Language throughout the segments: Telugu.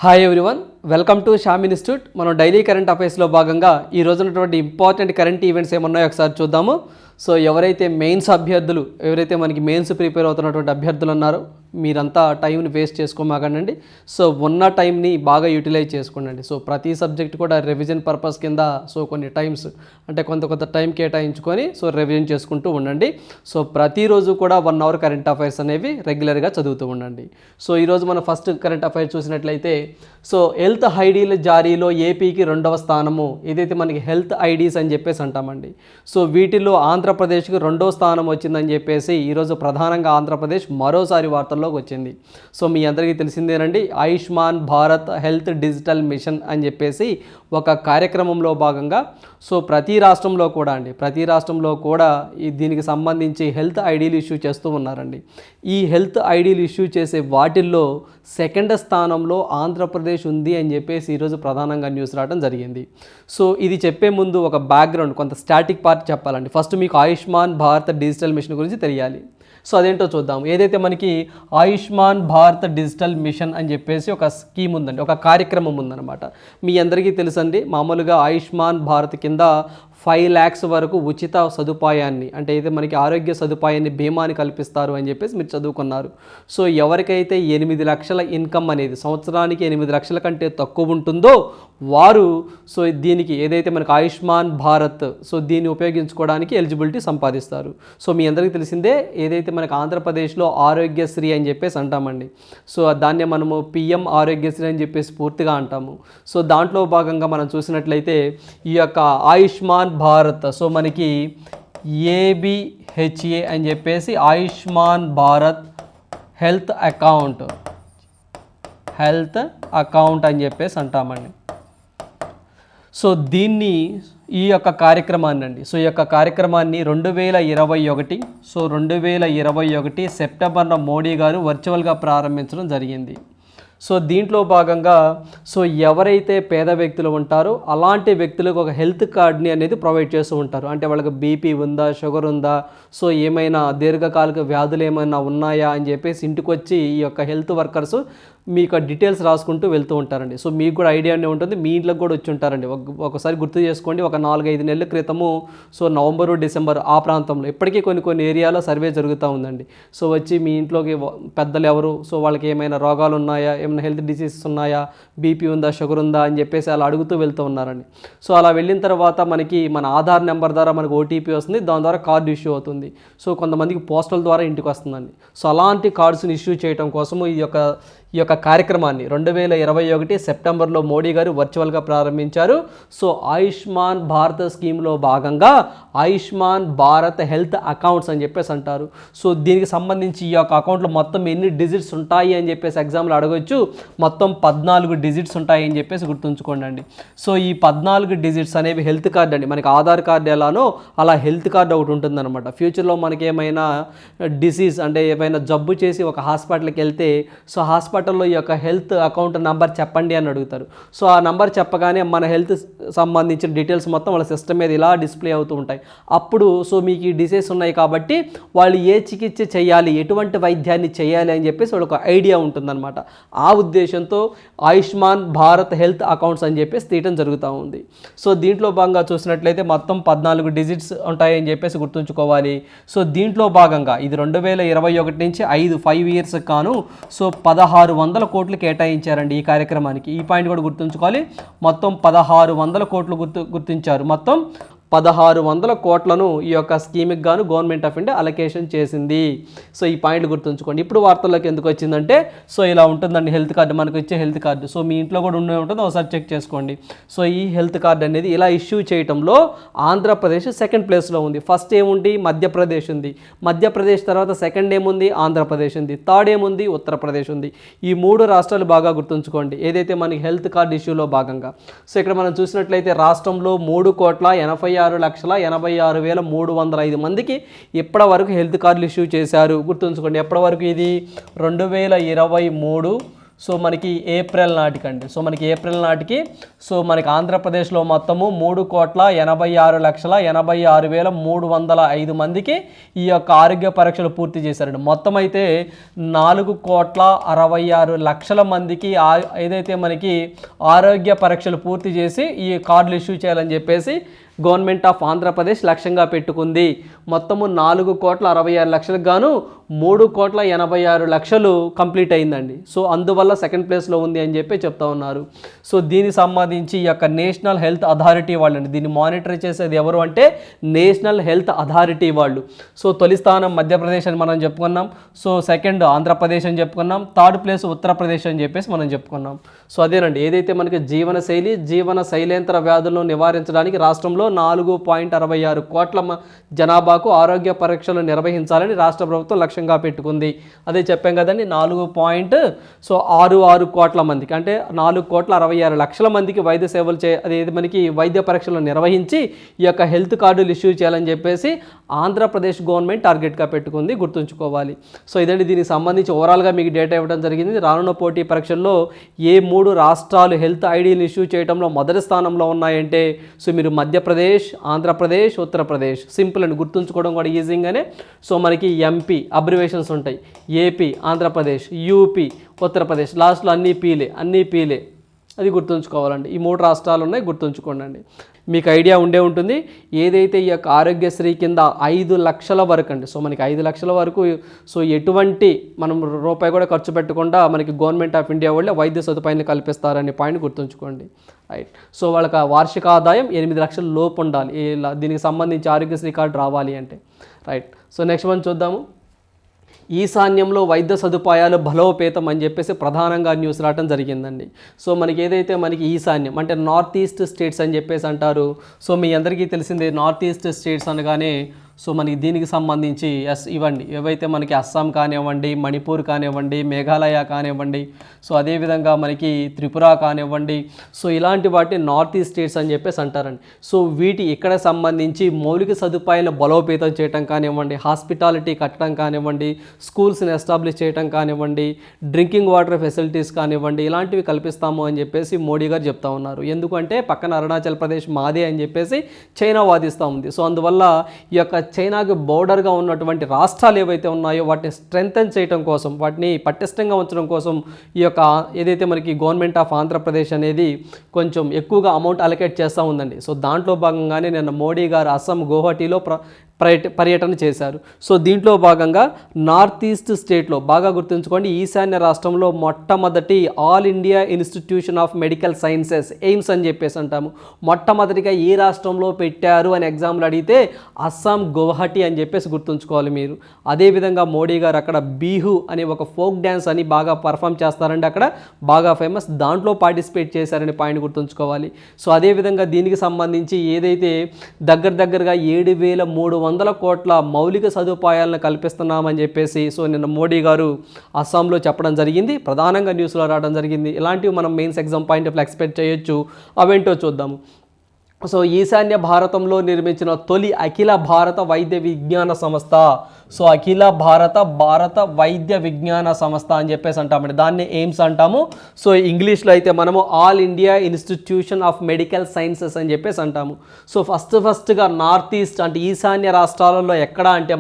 Hi everyone, welcome to Shyam institute. మనం డైలీ కరెంట్ అఫైర్స్లో భాగంగా ఈ రోజు ఉన్నటువంటి ఇంపార్టెంట్ కరెంట్ ఈవెంట్స్ ఏమన్నాయో ఒకసారి చూద్దాము. సో ఎవరైతే మెయిన్స్ అభ్యర్థులు, ఎవరైతే మనకి మెయిన్స్ ప్రిపేర్ అవుతున్నటువంటి అభ్యర్థులు ఉన్నారో మీరంతా టైంని వేస్ట్ చేసుకోమాకండి. సో ఉన్న టైంని బాగా యూటిలైజ్ చేసుకోండి. సో ప్రతి సబ్జెక్ట్ కూడా రివిజన్ పర్పస్ కింద సో కొన్ని టైమ్స్ అంటే కొంత టైం కేటాయించుకొని సో రివిజన్ చేసుకుంటూ ఉండండి. సో ప్రతిరోజు కూడా 1 అవర్ కరెంట్ అఫైర్స్ అనేవి రెగ్యులర్గా చదువుతూ ఉండండి. సో ఈరోజు మనం ఫస్ట్ కరెంట్ అఫైర్స్ చూసినట్లయితే సో హెల్త్ ఐడీల జారీలో ఏపీకి 2వ స్థానము. ఏదైతే మనకి హెల్త్ ఐడీస్ అని చెప్పేసి అంటామండి. సో వీటిలో ఆంధ్రప్రదేశ్కి 2వ స్థానం వచ్చిందని చెప్పేసి ఈరోజు ప్రధానంగా ఆంధ్రప్రదేశ్ మరోసారి వార్తల్లోకి వచ్చింది. సో మీ అందరికీ తెలిసిందేనండి, Ayushman Bharat health digital mission అని చెప్పేసి ఒక కార్యక్రమంలో భాగంగా సో ప్రతి రాష్ట్రంలో కూడా దీనికి సంబంధించి హెల్త్ ఐడీలు ఇష్యూ చేస్తూ ఉన్నారండి. ఈ హెల్త్ ఐడీలు ఇష్యూ చేసే వాటిల్లో 2వ స్థానంలో ఆంధ్రప్రదేశ్ ఉంది అని చెప్పేసి ఈరోజు ప్రధానంగా న్యూస్ రావడం జరిగింది. సో ఇది చెప్పే ముందు ఒక బ్యాక్గ్రౌండ్, కొంత స్టాటిక్ పార్ట్ చెప్పాలండి. ఫస్ట్ మీకు ఆయుష్మాన్ భారత్ డిజిటల్ మిషన్ గురించి తెలియాలి. సో అదేంటో చూద్దాం. ఏదైతే మనకి ఆయుష్మాన్ భారత్ డిజిటల్ మిషన్ అని చెప్పేసి ఒక స్కీమ్ ఉందండి, ఒక కార్యక్రమం ఉందన్నమాట. మీ అందరికీ తెలుసండి, మామూలుగా ఆయుష్మాన్ భారత్ కింద 5 lakhs వరకు ఉచిత సదుపాయాన్ని, అంటే అయితే మనకి ఆరోగ్య సదుపాయాన్ని, బీమాని కల్పిస్తారు అని చెప్పేసి మీరు చదువుకున్నారు. సో ఎవరికైతే 8 లక్షల ఇన్కమ్ అనేది సంవత్సరానికి 8 లక్షల కంటే తక్కువ ఉంటుందో వారు సో దీనికి ఏదైతే మనకి ఆయుష్మాన్ భారత్ సో దీన్ని ఉపయోగించుకోవడానికి ఎలిజిబిలిటీ సంపాదిస్తారు. సో మీ అందరికీ తెలిసిందే, ఏదైతే మనకి ఆంధ్రప్రదేశ్లో ఆరోగ్యశ్రీ అని చెప్పేసి అంటామండి. సో దాన్నే మనము పిఎం ఆరోగ్యశ్రీ అని చెప్పేసి పూర్తిగా అంటాము. సో దాంట్లో భాగంగా మనం చూసినట్లయితే ఈ యొక్క ఆయుష్మాన్ భారత్ సో మనకి ఏబిహెచ్ఏ అని చెప్పేసి ఆయుష్మాన్ భారత్ హెల్త్ అకౌంట్ అని చెప్పేసి అంటామండి. సో దీన్ని ఈ యొక్క కార్యక్రమాన్ని సో ఈ యొక్క కార్యక్రమాన్ని 2021 సెప్టెంబర్న మోడీ గారు వర్చువల్గా ప్రారంభించడం జరిగింది. సో దీంట్లో భాగంగా సో ఎవరైతే పేద వ్యక్తులు ఉంటారో అలాంటి వ్యక్తులకు ఒక హెల్త్ కార్డ్ని అనేది ప్రొవైడ్ చేస్తూ ఉంటారు. అంటే వాళ్ళకి బీపీ ఉందా, షుగర్ ఉందా, సో ఏమైనా దీర్ఘకాలిక వ్యాధులు ఏమైనా ఉన్నాయా అని చెప్పేసి ఇంటికి వచ్చి ఈ యొక్క హెల్త్ వర్కర్స్ మీకు డీటెయిల్స్ రాసుకుంటూ వెళ్తూ ఉంటారండి. సో మీకు కూడా ఐడియానే ఉంటుంది, మీ ఇంట్లోకి కూడా వచ్చి ఉంటారండి. ఒకసారి గుర్తు చేసుకోండి, ఒక 4-5 నెలల క్రితము సో నవంబరు, డిసెంబర్ ఆ ప్రాంతంలో ఇప్పటికీ కొన్ని ఏరియాలో సర్వే జరుగుతూ ఉందండి. సో వచ్చి మీ ఇంట్లోకి పెద్దలు ఎవరు, సో వాళ్ళకి ఏమైనా రోగాలు ఉన్నాయా, ఏమైనా హెల్త్ డిసీజెస్ ఉన్నాయా, బీపీ ఉందా, షుగర్ ఉందా అని చెప్పేసి అలా అడుగుతూ వెళ్తూ ఉన్నారండి. సో అలా వెళ్ళిన తర్వాత మనకి మన ఆధార్ నెంబర్ ద్వారా మనకు ఓటీపీ వస్తుంది, దాని ద్వారా కార్డు ఇష్యూ అవుతుంది. సో కొంతమందికి పోస్టల్ ద్వారా ఇంటికి వస్తుందండి. సో అలాంటి కార్డ్స్ని ఇష్యూ చేయడం కోసము ఈ యొక్క కార్యక్రమాన్ని 2021 సెప్టెంబర్లో మోడీ గారు వర్చువల్గా ప్రారంభించారు. సో ఆయుష్మాన్ భారత్ స్కీమ్లో భాగంగా ఆయుష్మాన్ భారత్ హెల్త్ అకౌంట్స్ అని చెప్పేసి అంటారు. సో దీనికి సంబంధించి ఈ యొక్క అకౌంట్లో మొత్తం ఎన్ని డిజిట్స్ ఉంటాయి అని చెప్పేసి ఎగ్జామ్లో అడగొచ్చు. మొత్తం 14 డిజిట్స్ ఉంటాయి అని చెప్పేసి గుర్తుంచుకోండి. సో ఈ 14 డిజిట్స్ అనేవి హెల్త్ కార్డ్ అండి. మనకి ఆధార్ కార్డు ఎలానో అలా హెల్త్ కార్డు ఒకటి ఉంటుందన్నమాట. ఫ్యూచర్లో మనకి ఏమైనా డిసీజ్ అంటే ఏమైనా జబ్బు చేసి ఒక హాస్పిటల్కి వెళ్తే సో హాస్పిటల్లో ఈ యొక్క హెల్త్ అకౌంట్ నెంబర్ చెప్పండి అని అడుగుతారు. సో ఆ నెంబర్ చెప్పగానే మన హెల్త్ సంబంధించిన డీటెయిల్స్ మొత్తం వాళ్ళ సిస్టమ్ మీద ఇలా డిస్ప్లే అవుతూ ఉంటాయి. అప్పుడు సో మీకు ఈ డిసీజ్ ఉన్నాయి కాబట్టి వాళ్ళు ఏ చికిత్స చేయాలి, ఎటువంటి వైద్యాన్ని చేయాలి అని చెప్పేసి వాళ్ళకి ఒక ఐడియా ఉంటుందన్నమాట. ఆ ఉద్దేశంతో ఆయుష్మాన్ భారత్ హెల్త్ అకౌంట్స్ అని చెప్పేసి తీయటం జరుగుతూ ఉంది. సో దీంట్లో భాగంగా చూసినట్లయితే మొత్తం 14 డిజిట్స్ ఉంటాయని చెప్పేసి గుర్తుంచుకోవాలి. సో దీంట్లో భాగంగా ఇది 2021 నుంచి 5 years కాను సో 1600 కోట్లు కేటాయించారండి ఈ కార్యక్రమానికి. ఈ పాయింట్ కూడా గుర్తుంచుకోవాలి. మొత్తం 1600 కోట్లు గుర్తించారు. మొత్తం 1600 కోట్లను ఈ యొక్క స్కీమ్కి గాను గవర్నమెంట్ ఆఫ్ ఇండియా అలొకేషన్ చేసింది. సో ఈ పాయింట్లు గుర్తుంచుకోండి. ఇప్పుడు వార్తల్లోకి ఎందుకు వచ్చిందంటే సో ఇలా ఉంటుందండి హెల్త్ కార్డు, మనకు ఇచ్చే హెల్త్ కార్డు. సో మీ ఇంట్లో కూడా ఉండే ఉంటుంది, ఒకసారి చెక్ చేసుకోండి. సో ఈ హెల్త్ కార్డు అనేది ఇలా ఇష్యూ చేయడంలో ఆంధ్రప్రదేశ్ 2nd ప్లేస్లో ఉంది. ఫస్ట్ ఏముంది, మధ్యప్రదేశ్ ఉంది. మధ్యప్రదేశ్ తర్వాత 2nd ఏముంది, ఆంధ్రప్రదేశ్ ఉంది. 3rd ఏముంది, ఉత్తరప్రదేశ్ ఉంది. ఈ 3 రాష్ట్రాలు బాగా గుర్తుంచుకోండి ఏదైతే మనకి హెల్త్ కార్డు ఇష్యూలో భాగంగా. సో ఇక్కడ మనం చూసినట్లయితే రాష్ట్రంలో 3,86,86,305 మందికి ఇప్పటి వరకు హెల్త్ కార్డులు ఇష్యూ చేశారు. గుర్తుంచుకోండి ఎప్పటి వరకు ఇది 2023 సో మనకి ఏప్రిల్ నాటికండి. సో మనకి ఏప్రిల్ నాటికి సో మనకి ఆంధ్రప్రదేశ్లో మొత్తము 3,86,86,305 మందికి ఈ యొక్క ఆరోగ్య పరీక్షలు పూర్తి చేశారండి. మొత్తం అయితే 4,66,00,000 మందికి ఏదైతే మనకి ఆరోగ్య పరీక్షలు పూర్తి చేసి ఈ కార్డులు ఇష్యూ చేయాలని చెప్పేసి గవర్నమెంట్ ఆఫ్ ఆంధ్రప్రదేశ్ లక్ష్యంగా పెట్టుకుంది. మొత్తము 4,66,00,000 గాను 3,86,00,000 కంప్లీట్ అయిందండి. సో అందువల్ల సెకండ్ ప్లేస్లో ఉంది అని చెప్పి చెప్తా ఉన్నారు. సో దీనికి సంబంధించి ఈ యొక్క నేషనల్ హెల్త్ అథారిటీ వాళ్ళండి, దీన్ని మానిటర్ చేసేది ఎవరు అంటే నేషనల్ హెల్త్ అథారిటీ వాళ్ళు. సో తొలి స్థానం మధ్యప్రదేశ్ అని మనం చెప్పుకున్నాం, సో సెకండ్ ఆంధ్రప్రదేశ్ అని చెప్పుకున్నాం, థర్డ్ ప్లేస్ ఉత్తరప్రదేశ్ అని చెప్పేసి మనం చెప్పుకున్నాం. సో అదేనండి, ఏదైతే మనకి జీవన శైలేంతర వ్యాధులను నివారించడానికి రాష్ట్రంలో 4.66 కోట్ల జనాభాకు ఆరోగ్య పరీక్షలు నిర్వహించాలని రాష్ట్ర ప్రభుత్వం లక్ష్యంగా పెట్టుకుంది. అదే చెప్పాం కదండి, 4.66 కోట్ల మందికి అంటే 4,66,00,000 మందికి వైద్య సేవలు అదేది మనకి వైద్య పరీక్షలు నిర్వహించి ఈ యొక్క హెల్త్ కార్డులు ఇష్యూ చేయాలని చెప్పేసి ఆంధ్రప్రదేశ్ గవర్నమెంట్ టార్గెట్గా పెట్టుకుంది, గుర్తుంచుకోవాలి. సో ఇదండి దీనికి సంబంధించి ఓవరాల్గా మీకు డేటా ఇవ్వడం జరిగింది. రానున్న పోటీ పరీక్షల్లో ఏ 3 రాష్ట్రాలు హెల్త్ ఐడీలు ఇష్యూ చేయడంలో మొదటి స్థానంలో ఉన్నాయంటే సో మీరు మధ్యప్రదేశ్, ఆంధ్రప్రదేశ్, ఉత్తరప్రదేశ్. సింపుల్ అని గుర్తుంచుకోవడం కూడా ఈజీగానే. సో మనకి ఎంపీ అబ్రివేషన్స్ ఉంటాయి, ఏపీ, ఆంధ్రప్రదేశ్, యూపీ, ఉత్తరప్రదేశ్, లాస్ట్లో అన్నీ పీలే అది గుర్తుంచుకోవాలండి. ఈ 3 రాష్ట్రాలు ఉన్నాయి, గుర్తుంచుకోండి. మీకు ఐడియా ఉండే ఉంటుంది. ఏదైతే ఈ యొక్క ఆరోగ్యశ్రీ కింద 5 లక్షల వరకు అండి, సో మనకి 5 లక్షల వరకు సో ఎటువంటి మనం రూపాయి కూడా ఖర్చు పెట్టకుండా మనకి గవర్నమెంట్ ఆఫ్ ఇండియా వాళ్ళే వైద్య సదుపాయాన్ని కల్పిస్తారనే పాయింట్ గుర్తుంచుకోండి. రైట్. సో వాళ్ళకి వార్షిక ఆదాయం 8 లక్షల లోపు ఉండాలి దీనికి సంబంధించి ఆరోగ్యశ్రీ కార్డు రావాలి అంటే. రైట్. సో నెక్స్ట్ మనం చూద్దాము. ఈశాన్యంలో వైద్య సదుపాయాలు బలోపేతం అని చెప్పేసి ప్రధానంగా న్యూస్ రావడం జరిగిందండి. సో మనకి ఏదైతే మనకి ఈశాన్యం అంటే నార్త్ ఈస్ట్ స్టేట్స్ అని చెప్పేసి అంటారు. సో మీ అందరికీ తెలిసిందే నార్త్ ఈస్ట్ స్టేట్స్ అనగానే సో మనకి దీనికి సంబంధించి ఇవ్వండి ఏవైతే మనకి అస్సాం కానివ్వండి, మణిపూర్ కానివ్వండి, మేఘాలయ కానివ్వండి, సో అదేవిధంగా మనకి త్రిపుర కానివ్వండి, సో ఇలాంటి వాటి నార్త్ ఈస్ట్ స్టేట్స్ అని చెప్పేసి అంటారండి. సో వీటి ఇక్కడ సంబంధించి మౌలిక సదుపాయాలను బలోపేతం చేయడం కానివ్వండి, హాస్పిటాలిటీ కట్టడం కానివ్వండి, స్కూల్స్ని ఎస్టాబ్లిష్ చేయడం కానివ్వండి, డ్రింకింగ్ వాటర్ ఫెసిలిటీస్ కానివ్వండి, ఇలాంటివి కల్పిస్తాము అని చెప్పేసి మోడీ గారు చెప్తా ఉన్నారు. ఎందుకంటే పక్కన అరుణాచల్ ప్రదేశ్ మాదే అని చెప్పేసి చైనా వాదిస్తూ ఉంది. సో అందువల్ల ఈ యొక్క చైనాకి బోర్డర్గా ఉన్నటువంటి రాష్ట్రాలు ఏవైతే ఉన్నాయో వాటిని స్ట్రెంగ్తన్ చేయడం కోసం, వాటిని పటిష్టంగా ఉంచడం కోసం ఈ యొక్క ఏదైతే మనకి గవర్నమెంట్ ఆఫ్ ఆంధ్రప్రదేశ్ అనేది కొంచెం ఎక్కువగా అమౌంట్ అలొకేట్ చేస్తూ ఉందండి. సో దాంట్లో భాగంగానే నిన్న మోడీ గారు అస్సాం గౌహటిలో పర్యటన చేశారు. సో దీంట్లో భాగంగా నార్త్ ఈస్ట్ స్టేట్లో బాగా గుర్తుంచుకోండి, ఈశాన్య రాష్ట్రంలో మొట్టమొదటి all India institution of medical sciences AIIMS అని చెప్పేసి అంటాము. మొట్టమొదటిగా ఏ రాష్ట్రంలో పెట్టారు అని ఎగ్జామ్లు అడిగితే అస్సాం గౌహటి అని చెప్పేసి గుర్తుంచుకోవాలి మీరు. అదేవిధంగా మోడీ గారు అక్కడ బీహు అనే ఒక ఫోక్ డ్యాన్స్ అని బాగా పర్ఫామ్ చేస్తారండి, అక్కడ బాగా ఫేమస్, దాంట్లో పార్టిసిపేట్ చేశారని పాయింట్ గుర్తుంచుకోవాలి. సో అదేవిధంగా దీనికి సంబంధించి ఏదైతే దగ్గరగా 7,300 కోట్ల మౌలిక సదుపాయాలను కల్పిస్తున్నామని చెప్పేసి సో నిన్న మోడీ గారు అస్సాంలో చెప్పడం జరిగింది, ప్రధానంగా న్యూస్లో రావడం జరిగింది. ఇలాంటివి మనం mains exam point of expect చేయొచ్చు. అవేంటో చూద్దాము. సో ఈశాన్య భారతంలో నిర్మించిన తొలి అఖిల భారత వైద్య విజ్ఞాన సంస్థ, సో అఖిల భారత వైద్య విజ్ఞాన సంస్థ అని చెప్పేసి అంటామండి, దాన్ని ఎయిమ్స్ అంటాము. సో ఇంగ్లీష్లో అయితే మనము all India institution of medical sciences అని చెప్పేసి అంటాము. సో ఫస్ట్గా నార్త్ ఈస్ట్ అంటే ఈశాన్య రాష్ట్రాలలో ఎక్కడ అంటే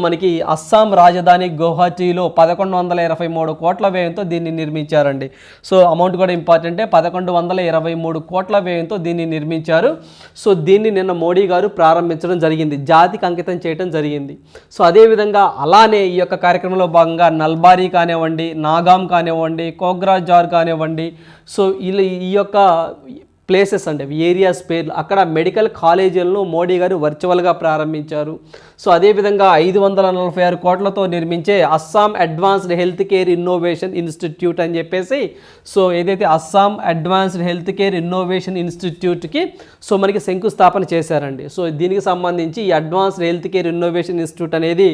మనకి అస్సాం రాజధాని గౌహటిలో 1,123 కోట్ల వ్యయంతో దీన్ని నిర్మించారండి. సో అమౌంట్ కూడా ఇంపార్టెంటే, 1,123 కోట్ల వ్యయంతో దీన్ని నిర్మించారు. సో దీన్ని నిన్న మోడీ గారు ప్రారంభించడం జరిగింది, జాతికి అంకితం చేయడం జరిగింది. సో అదేవిధంగా అలానే ఈ యొక్క కార్యక్రమంలో భాగంగా నల్బారీ కానివ్వండి, నాగాం కానివ్వండి, కోక్రాజార్ కానివ్వండి, సో ఈ యొక్క ప్లేసెస్ అంటే ఏరియాస్ పేర్లు అక్కడ మెడికల్ కాలేజీలను మోడీ గారు వర్చువల్గా ప్రారంభించారు. సో అదేవిధంగా 546 కోట్లతో నిర్మించే Assam advanced health care innovation institute అని చెప్పేసి సో ఏదైతే Assam advanced health care innovation ఇన్స్టిట్యూట్కి సో మనకి శంకుస్థాపన చేశారండి. సో దీనికి సంబంధించి ఈ advanced health care innovation institute అనేది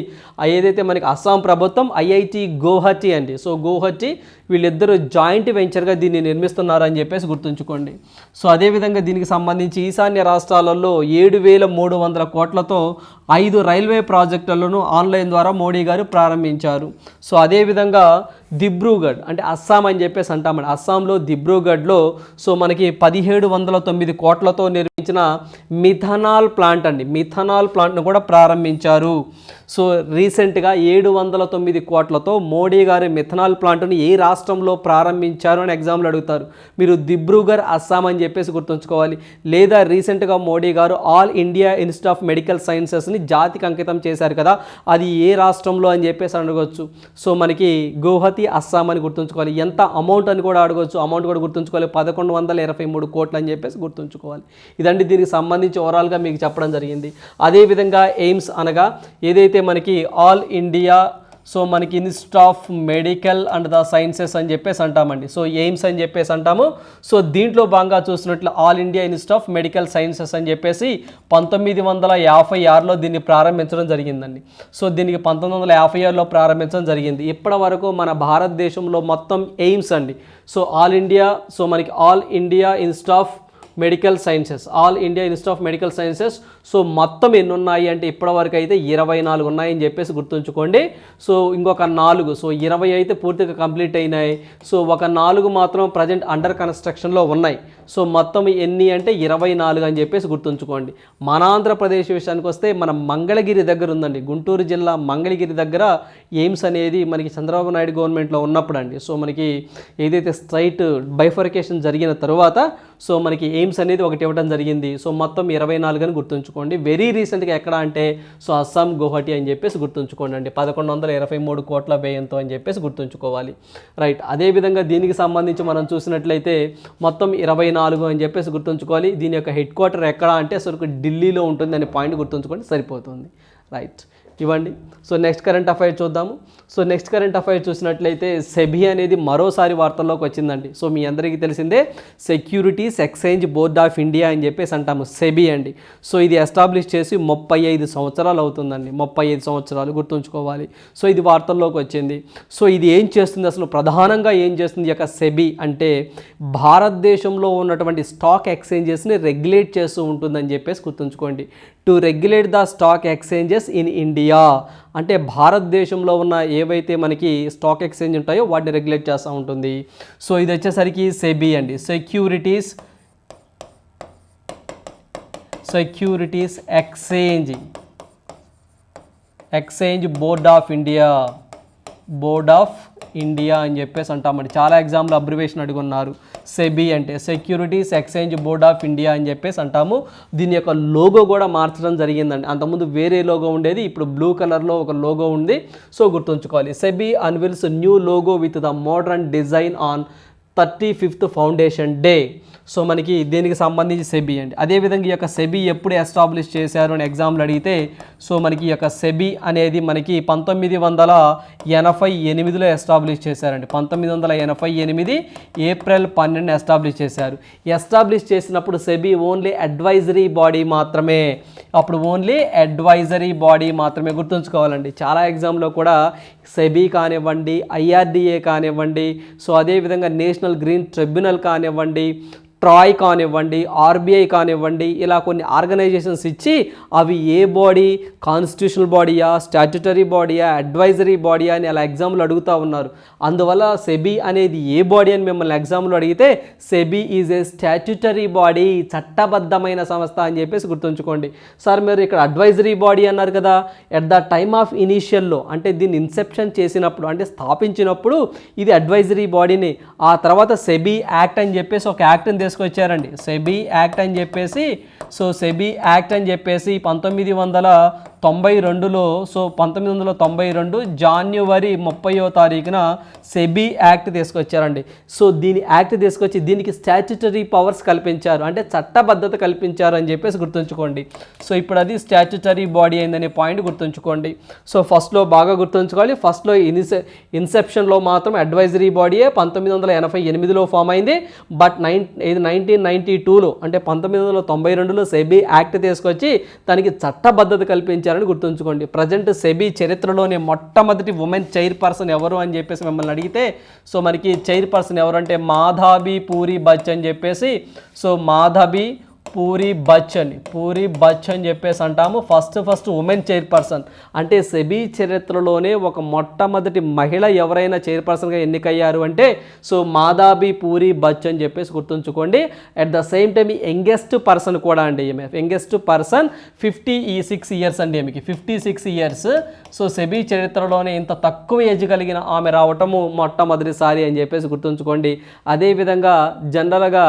ఏదైతే మనకి అస్సాం ప్రభుత్వం ఐఐటి గౌహటి అండి, సో గౌహటి వీళ్ళిద్దరూ జాయింట్ వెంచర్గా దీన్ని నిర్మిస్తున్నారని చెప్పేసి గుర్తుంచుకోండి. సో అదేవిధంగా దీనికి సంబంధించి ఈశాన్య రాష్ట్రాలలో 7,300 కోట్లతో 5 రైల్వే ప్రాజెక్టులను ఆన్లైన్ ద్వారా మోడీ గారు ప్రారంభించారు. సో అదేవిధంగా దిబ్రూగఢ్ అంటే అస్సాం అని చెప్పేసి అంటామండి. అస్సాంలో దిబ్రూగఢ్లో సో మనకి 1709 కోట్లతో నిర్మించిన మిథనాల్ ప్లాంట్ అండి, మిథనాల్ ప్లాంట్ను కూడా ప్రారంభించారు. సో రీసెంట్గా 709 కోట్లతో మోడీ గారి మిథనాల్ ప్లాంట్ను ఏ రాష్ట్రంలో ప్రారంభించారు అని ఎగ్జామ్లో అడుగుతారు. మీరు దిబ్రూగఢ్ అస్సాం అని చెప్పేసి గుర్తుంచుకోవాలి. లేదా రీసెంట్గా మోడీ గారు All India Institute of Medical సైన్సెస్ని జాతికి అంకితం చేశారు కదా, అది ఏ రాష్ట్రంలో అని చెప్పేసి అడగవచ్చు. సో మనకి గౌహతి అస్సాం అని గుర్తుంచుకోవాలి. ఎంత అమౌంట్ అని కూడా అడగవచ్చు, అమౌంట్ కూడా గుర్తుంచుకోవాలి. 1123 కోట్లు అని చెప్పేసి గుర్తుంచుకోవాలి. ఇదండి దీనికి సంబంధించి ఓవరాల్గా మీకు చెప్పడం జరిగింది. అదేవిధంగా ఎయిమ్స్ అనగా ఏదైతే మనకి ఆల్ ఇండియా సో మనకి institute of medical and the sciences అని చెప్పేసి అంటామండి. సో ఎయిమ్స్ అని చెప్పేసి అంటాము. సో దీంట్లో భాగంగా చూసినట్లు all India Institute of medical sciences అని చెప్పేసి 1956లో దీన్ని ప్రారంభించడం జరిగిందండి. సో దీనికి 1956లో ప్రారంభించడం జరిగింది. ఇప్పటి వరకు మన భారతదేశంలో మొత్తం ఎయిమ్స్ అండి. సో ఆల్ ఇండియా సో మనకి all India Institute of medical sciences, all India Institute of medical sciences so మొత్తం ఎన్ని ఉన్నాయి అంటే ఇప్పటివరకు అయితే 24 ఉన్నాయని చెప్పేసి గుర్తుంచుకోండి. సో ఇంకొక 4 సో 20 అయితే పూర్తిగా కంప్లీట్ అయినాయి. సో ఒక 4 మాత్రం ప్రజెంట్ అండర్ కన్స్ట్రక్షన్లో ఉన్నాయి. సో మొత్తం ఎన్ని అంటే 24 అని చెప్పేసి గుర్తుంచుకోండి. మన ఆంధ్రప్రదేశ్ విషయానికి వస్తే మన మంగళగిరి దగ్గర ఉందండి, గుంటూరు జిల్లా మంగళగిరి దగ్గర ఎయిమ్స్ అనేది మనకి చంద్రబాబు నాయుడు గవర్నమెంట్లో ఉన్నప్పుడు అండి. సో మనకి ఏదైతే స్ట్రైట్ బైఫర్కేషన్ జరిగిన తర్వాత సో మనకి ఎయిమ్స్ అనేది ఒకటి ఇవ్వడం జరిగింది. సో మొత్తం 24 అని గుర్తుంచుకోండి. వెరీ రీసెంట్గా ఎక్కడ అంటే సో అస్సాం గౌహటి అని చెప్పేసి గుర్తుంచుకోండి అండి, 1123 కోట్ల వ్యయంతో అని చెప్పేసి గుర్తుంచుకోవాలి. రైట్. అదేవిధంగా దీనికి సంబంధించి మనం చూసినట్లయితే మొత్తం 24 అని చెప్పేసి గుర్తుంచుకోవాలి. దీని యొక్క హెడ్ క్వార్టర్ ఎక్కడ అంటే అసలు ఢిల్లీలో ఉంటుంది అనే పాయింట్ గుర్తుంచుకోండి, సరిపోతుంది. రైట్, ఇవ్వండి. సో నెక్స్ట్ కరెంట్ అఫైర్ చూద్దాము. సో నెక్స్ట్ కరెంట్ అఫైర్ చూసినట్లయితే సెబీ అనేది మరోసారి వార్తల్లోకి వచ్చిందండి. సో మీ అందరికీ తెలిసిందే securities exchange board of India అని చెప్పేసి అంటాము, సెబీ అండి. సో ఇది ఎస్టాబ్లిష్ చేసి 35 సంవత్సరాలు అవుతుందండి, 35 సంవత్సరాలు గుర్తుంచుకోవాలి. సో ఇది వార్తల్లోకి వచ్చింది. సో ఇది ఏం చేస్తుంది, అసలు ప్రధానంగా ఏం చేస్తుంది ఈ యొక్క సెబీ అంటే భారతదేశంలో ఉన్నటువంటి స్టాక్ ఎక్స్చేంజెస్ని రెగ్యులేట్ చేస్తూ ఉంటుందని చెప్పేసి గుర్తుంచుకోండి. To regulate the stock exchanges in India అంటే భారతదేశంలో ఉన్న ఏవైతే మనకి స్టాక్ ఎక్స్చేంజ్ ఉంటాయో వాటిని రెగ్యులేట్ చేస్తూ ఉంటుంది. సో ఇది వచ్చేసరికి సెబీ అండి, securities exchange board of India అని చెప్పేసి అంటామండి. చాలా ఎగ్జామ్లో అబ్రివేషన్ అడుగున్నారు. సెబీ అంటే securities exchange board of India అని చెప్పేసి అంటాము. దీని యొక్క లోగో కూడా మార్చడం జరిగిందండి. అంతకుముందు వేరే లోగో ఉండేది, ఇప్పుడు బ్లూ కలర్లో ఒక లోగో ఉంది. సో గుర్తుంచుకోవాలి. SEBI unveils new logo with the modern design on 35th foundation day. So మనకి దీనికి సంబంధించి సెబీ అండి. అదేవిధంగా ఈ యొక్క సెబీ ఎప్పుడు ఎస్టాబ్లిష్ చేశారు అని ఎగ్జామ్లు అడిగితే సో మనకి ఈ యొక్క సెబీ అనేది మనకి 1988లో ఎస్టాబ్లిష్ చేశారండి. 1988 ఏప్రిల్ 12 ఎస్టాబ్లిష్ చేశారు. ఎస్టాబ్లిష్ చేసినప్పుడు సెబీ ఓన్లీ అడ్వైజరీ బాడీ మాత్రమే, అప్పుడు ఓన్లీ అడ్వైజరీ బాడీ మాత్రమే గుర్తుంచుకోవాలండి. చాలా ఎగ్జామ్లో కూడా సెబీ కానివ్వండి, ఐఆర్డిఏ కానివ్వండి, సో అదేవిధంగా నేషనల్ గ్రీన్ ట్రిబ్యునల్ కానివ్వండి, ట్రాయ్ కానివ్వండి, ఆర్బీఐ కానివ్వండి, ఇలా కొన్ని ఆర్గనైజేషన్స్ ఇచ్చి అవి ఏ బాడీ, కాన్స్టిట్యూషనల్ బాడీయా, స్టాట్యుటరీ బాడీయా, అడ్వైజరీ బాడీయా అని అలా ఎగ్జామ్లు అడుగుతూ ఉన్నారు. అందువల్ల సెబీ అనేది ఏ బాడీ అని మిమ్మల్ని ఎగ్జామ్లో అడిగితే SEBI is a statutory body, చట్టబద్ధమైన సంస్థ అని చెప్పేసి గుర్తుంచుకోండి. సార్ మీరు ఇక్కడ అడ్వైజరీ బాడీ అన్నారు కదా, ఎట్ ద టైమ్ ఆఫ్ ఇనీషియల్లో అంటే దీన్ని ఇన్సెప్షన్ చేసినప్పుడు అంటే స్థాపించినప్పుడు ఇది అడ్వైజరీ బాడీని, ఆ తర్వాత సెబీ యాక్ట్ అని చెప్పేసి ఒక యాక్ట్ని తీసుకొచ్చారండి, సెబీ యాక్ట్ అని చెప్పేసి. సో సెబీ యాక్ట్ అని చెప్పేసి 1992లో సో 1992 జనవరి 30వ తారీఖున సెబీ యాక్ట్ తీసుకొచ్చారండి. సో దీని యాక్ట్ తీసుకొచ్చి దీనికి స్టాట్యుటరీ పవర్స్ కల్పించారు, అంటే చట్టబద్ధత కల్పించారు అని చెప్పేసి గుర్తుంచుకోండి. సో ఇప్పుడు అది స్టాట్యుటరీ బాడీ అయిందనే పాయింట్ గుర్తుంచుకోండి. సో ఫస్ట్లో బాగా గుర్తుంచుకోవాలి. ఫస్ట్లో ఇన్సెప్షన్లో మాత్రం అడ్వైజరీ బాడీయే 1988లో ఫామ్ అయింది. బట్ 1992లో అంటే 1992లో సెబీ యాక్ట్ తీసుకొచ్చి దానికి చట్టబద్ధత కల్పించారని గుర్తుంచుకోండి. ప్రజెంట్ సెబీ చరిత్రలోనే మొట్టమొదటి ఉమెన్ చైర్పర్సన్ ఎవరు అని చెప్పేసి మిమ్మల్ని అడిగితే సో మనకి చైర్పర్సన్ ఎవరు అంటే మాధవి పూరి బచ్ అని చెప్పేసి. సో మాధవి పూరి బచ్ అని చెప్పేసి అంటాము. ఫస్ట్ ఉమెన్ చైర్పర్సన్, అంటే సెబీ చరిత్రలోనే ఒక మొట్టమొదటి మహిళ ఎవరైనా చైర్పర్సన్గా ఎన్నికయ్యారు అంటే సో మాదాబి పూరి బచ్ అని చెప్పేసి గుర్తుంచుకోండి. At the same time youngest person కూడా అండి, ఈమె యంగెస్ట్ పర్సన్ 56 ఇయర్స్ అండి, ఈమెకి 56 ఇయర్స్. సో సెబీ చరిత్రలోనే ఇంత తక్కువ ఏజ్ కలిగిన ఆమె రావటము మొట్టమొదటిసారి అని చెప్పేసి గుర్తుంచుకోండి. అదేవిధంగా జనరల్గా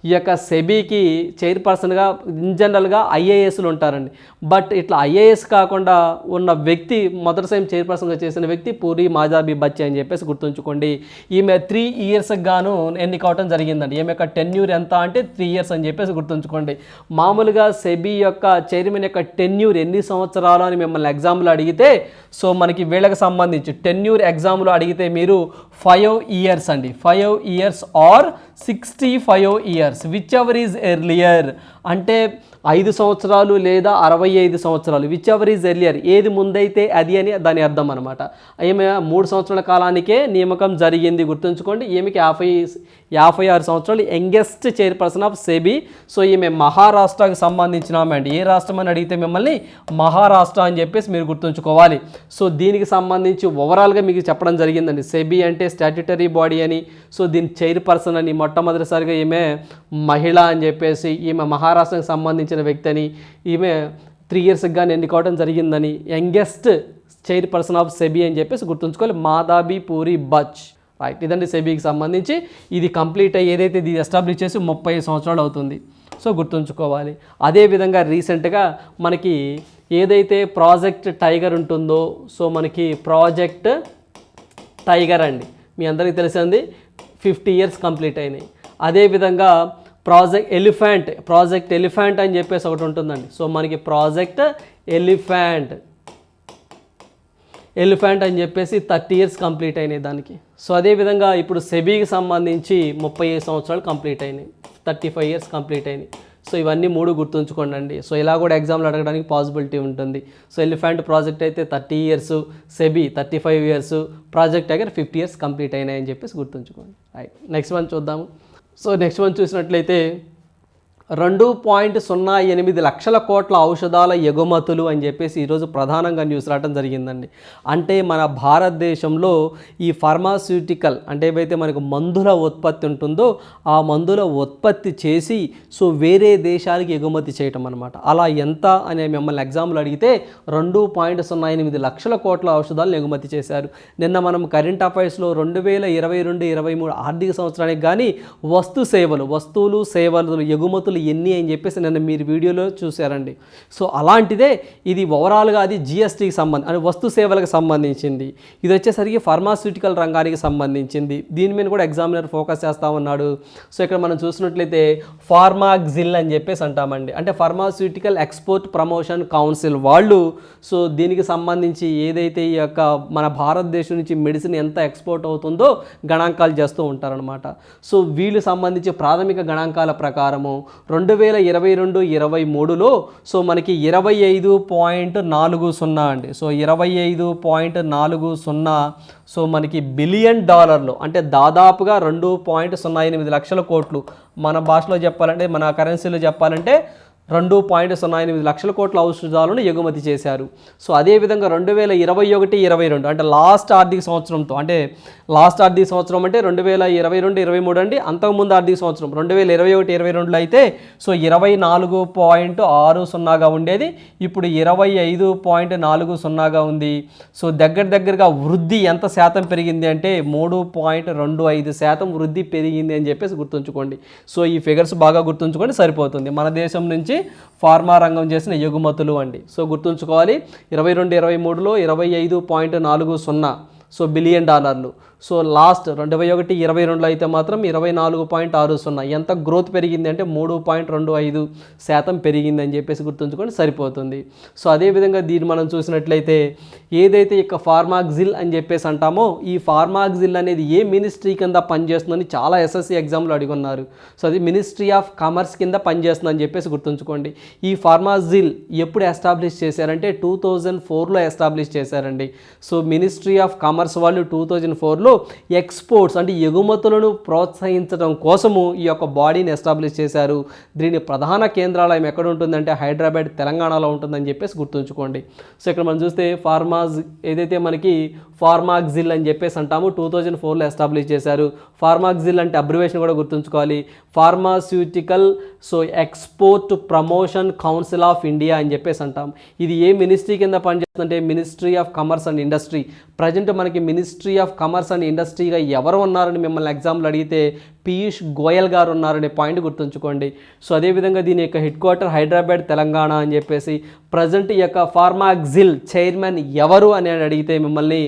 ఈ యొక్క సెబీకి చైర్పర్సన్గా ఇన్ జనరల్గా ఐఏఎస్లు ఉంటారండి. బట్ ఇట్లా ఐఏఎస్ కాకుండా ఉన్న వ్యక్తి మొదటిసారి చైర్పర్సన్గా చేసిన వ్యక్తి పూరి మాదాబి బచ్ అని చెప్పేసి గుర్తుంచుకోండి. ఈమె 3 ఇయర్స్కి గాను ఎన్నికవటం జరిగిందండి. ఈమె యొక్క టెన్యూర్ ఎంత అంటే 3 ఇయర్స్ అని చెప్పేసి గుర్తుంచుకోండి. మామూలుగా సెబీ యొక్క చైర్మన్ యొక్క టెన్యూర్ ఎన్ని సంవత్సరాలు అని మిమ్మల్ని ఎగ్జామ్లో అడిగితే సో మనకి వీళ్ళకి సంబంధించి టెన్యూర్ ఎగ్జామ్లో అడిగితే మీరు 5 ఇయర్స్ అండి, 5 years or 65 years which ever is earlier, అంటే 5 సంవత్సరాలు లేదా 65 సంవత్సరాలు విచ్ ఎవర్ ఈజ్ ఎర్లియర్, ఏది ముందైతే అది అని దాని అర్థం అనమాట. ఈమె 3 సంవత్సరాల కాలానికే నియామకం జరిగింది గుర్తుంచుకోండి. ఈమెకి 56 సంవత్సరాలు, youngest chairperson of SEBI. So ఈమె మహారాష్ట్రకి సంబంధించిన ఆమె అండి. ఏ రాష్ట్రం అని అడిగితే మిమ్మల్ని మహారాష్ట్ర అని చెప్పేసి మీరు గుర్తుంచుకోవాలి. సో దీనికి సంబంధించి ఓవరాల్గా మీకు చెప్పడం జరిగిందండి. సెబీ అంటే స్టాట్యుటరీ బాడీ అని, సో దీని చైర్పర్సన్ అని, మొట్టమొదటిసారిగా ఈమె మహిళ అని చెప్పేసి, ఈమె మహారాష్ట్రకు సంబంధించిన వ్యక్తి అని, ఈమె 3 ఇయర్స్కి కానీ ఎన్నుకోవడం జరిగిందని, యంగెస్ట్ చైర్పర్సన్ ఆఫ్ సెబీ అని చెప్పేసి గుర్తుంచుకోవాలి. మాదాబి పూరి బచ్, రైట్. ఇదండి సెబీకి సంబంధించి. ఇది కంప్లీట్ అయ్యి ఏదైతే ఇది ఎస్టాబ్లిష్ చేసి 30 సంవత్సరాలు అవుతుంది. సో గుర్తుంచుకోవాలి. అదేవిధంగా రీసెంట్గా మనకి ఏదైతే ప్రాజెక్ట్ టైగర్ ఉంటుందో, సో మనకి ప్రాజెక్ట్ టైగర్ అండి మీ అందరికీ తెలిసింది 50 ఇయర్స్ కంప్లీట్ అయినాయి. అదేవిధంగా ప్రాజెక్ట్ ఎలిఫెంట్ అని చెప్పేసి ఒకటి ఉంటుందండి. సో మనకి ప్రాజెక్ట్ ఎలిఫెంట్ అని చెప్పేసి 30 ఇయర్స్ కంప్లీట్ అయినాయి దానికి. సో అదేవిధంగా ఇప్పుడు సెబీకి సంబంధించి 35 సంవత్సరాలు కంప్లీట్ అయినాయి, 35 ఇయర్స్ కంప్లీట్ అయినాయి. సో ఇవన్నీ 3 గుర్తుంచుకోండి అండి. సో ఇలా కూడా ఎగ్జామ్లు అడగడానికి పాసిబిలిటీ ఉంటుంది. సో ఎలిఫెంట్ ప్రాజెక్ట్ అయితే 30 years, SEBI 35 years, project tiger 50 years complete అయినాయని చెప్పేసి గుర్తుంచుకోండి. రైట్, నెక్స్ట్ వన్ చూద్దాము. సో నెక్స్ట్ వన్ చూసినట్లయితే 2.08 లక్షల కోట్ల ఔషధాల ఎగుమతులు అని చెప్పేసి ఈరోజు ప్రధానంగా న్యూస్ రావడం జరిగిందండి. అంటే మన భారతదేశంలో ఈ ఫార్మాస్యూటికల్ అంటే ఏవైతే మనకు మందుల ఉత్పత్తి ఉంటుందో ఆ మందుల ఉత్పత్తి చేసి సో వేరే దేశాలకి ఎగుమతి చేయటం అనమాట. అలా ఎంత అనే మిమ్మల్ని ఎగ్జాంపుల్ అడిగితే 2.08 లక్షల కోట్ల ఔషధాలను ఎగుమతి చేశారు. నిన్న మనం కరెంట్ అఫైర్స్లో 2022-23 ఆర్థిక సంవత్సరానికి కానీ వస్తువులు సేవలు ఎగుమతులు ఎన్ని అని చెప్పేసి నిన్న మీరు వీడియోలో చూశారండి. సో అలాంటిదే ఇది ఓవరాల్గా అది జిఎస్టీకి అంటే వస్తు సేవలకు సంబంధించింది. ఇది వచ్చేసరికి ఫార్మాస్యూటికల్ రంగానికి సంబంధించింది. దీని మీద కూడా ఎగ్జామినర్ ఫోకస్ చేస్తూ ఉన్నాడు. సో ఇక్కడ మనం చూసినట్లయితే ఫార్మాక్జిల్ అని చెప్పేసి అంటామండి. అంటే ఫార్మాస్యూటికల్ ఎక్స్పోర్ట్ ప్రమోషన్ కౌన్సిల్ వాళ్ళు సో దీనికి సంబంధించి ఏదైతే ఈ యొక్క మన భారతదేశం నుంచి మెడిసిన్ ఎంత ఎక్స్పోర్ట్ అవుతుందో గణాంకాలు చేస్తూ ఉంటారనమాట. సో వీళ్ళు సంబంధించి ప్రాథమిక గణాంకాల ప్రకారము 2022-23లో సో మనకి 25.40 అండి. సో 25.40 సో మనకి బిలియన్ డాలర్లు అంటే దాదాపుగా 2.08 లక్షల కోట్లు, మన భాషలో చెప్పాలంటే మన కరెన్సీలో చెప్పాలంటే 2.08 లక్షల కోట్ల ఔషధాలను ఎగుమతి చేశారు. సో అదేవిధంగా 2021-22 అంటే లాస్ట్ ఆర్థిక సంవత్సరంతో అంటే 2022-23 అండి. అంతకుముందు ఆర్థిక సంవత్సరం 2021-22లో అయితే సో 24.60గా ఉండేది, ఇప్పుడు 25.40గా ఉంది. సో దగ్గరగా వృద్ధి ఎంత శాతం పెరిగింది అంటే 3.25% వృద్ధి పెరిగింది అని చెప్పేసి గుర్తుంచుకోండి. సో ఈ ఫిగర్స్ బాగా గుర్తుంచుకోండి సరిపోతుంది. మన దేశం నుంచి ఫార్మా రంగం చేసిన ఎగుమతులు అండి. సో గుర్తుంచుకోవాలి 22-23లో 25.40 సో బిలియన్ డాలర్లు. సో లాస్ట్ 2021-22లో అయితే మాత్రం 24.60. ఎంత గ్రోత్ పెరిగింది అంటే 3.25% పెరిగిందని చెప్పేసి గుర్తుంచుకొని సరిపోతుంది. సో అదేవిధంగా దీన్ని మనం చూసినట్లయితే ఏదైతే ఇక ఫార్మాక్జిల్ అని చెప్పేసి అంటామో ఈ ఫార్మాక్జిల్ అనేది ఏ మినిస్ట్రీ కింద పనిచేస్తుందని చాలా ఎస్ఎస్సి ఎగ్జామ్లో అడిగొన్నారు. సో అది మినిస్ట్రీ ఆఫ్ కామర్స్ కింద పనిచేస్తుందని చెప్పేసి గుర్తుంచుకోండి. ఈ ఫార్మాక్జిల్ ఎప్పుడు ఎస్టాబ్లిష్ చేశారంటే 2004లో ఎస్టాబ్లిష్ చేశారండి. సో మినిస్ట్రీ ఆఫ్ కామర్స్ వాళ్ళు 2004లో ఎక్స్పోర్ట్స్ అంటే ఎగుమతులను ప్రోత్సహించడం కోసము ఈ యొక్క బాడీని ఎస్టాబ్లిష్ చేశారు. దీని ప్రధాన కేంద్రాలయం ఎక్కడ ఉంటుందంటే హైదరాబాద్ తెలంగాణలో ఉంటుందని చెప్పేసి గుర్తుంచుకోండి. సో ఇక్కడ మనం చూస్తే ఏదైతే మనకి ఫార్మాక్జిల్ అని చెప్పేసి అంటాము 2004లో ఎస్టాబ్లిష్ చేశారు. ఫార్మాక్జిల్ అంటే అబ్రివేషన్ కూడా గుర్తుంచుకోవాలి, pharmaceutical export promotion council of India అని చెప్పేసి అంటాం. ఇది ఏ మినిస్ట్రీ కింద పనిచేస్తుందంటే ministry of commerce and industry. Present మనకి మినిస్ట్రీ ఆఫ్ కమర్స్ అండ్ ఇండస్ట్రీగా ఎవరు ఉన్నారని మిమ్మల్ని ఎగ్జామ్లో అడిగితే పీయూష్ గోయల్ గారు ఉన్నారనే పాయింట్ గుర్తుంచుకోండి. సో అదేవిధంగా దీని యొక్క హెడ్ క్వార్టర్ హైదరాబాద్ తెలంగాణ అని చెప్పేసి. ప్రజెంట్ ఈ యొక్క ఫార్మాక్జిల్ చైర్మన్ ఎవరు అని అడిగితే మిమ్మల్ని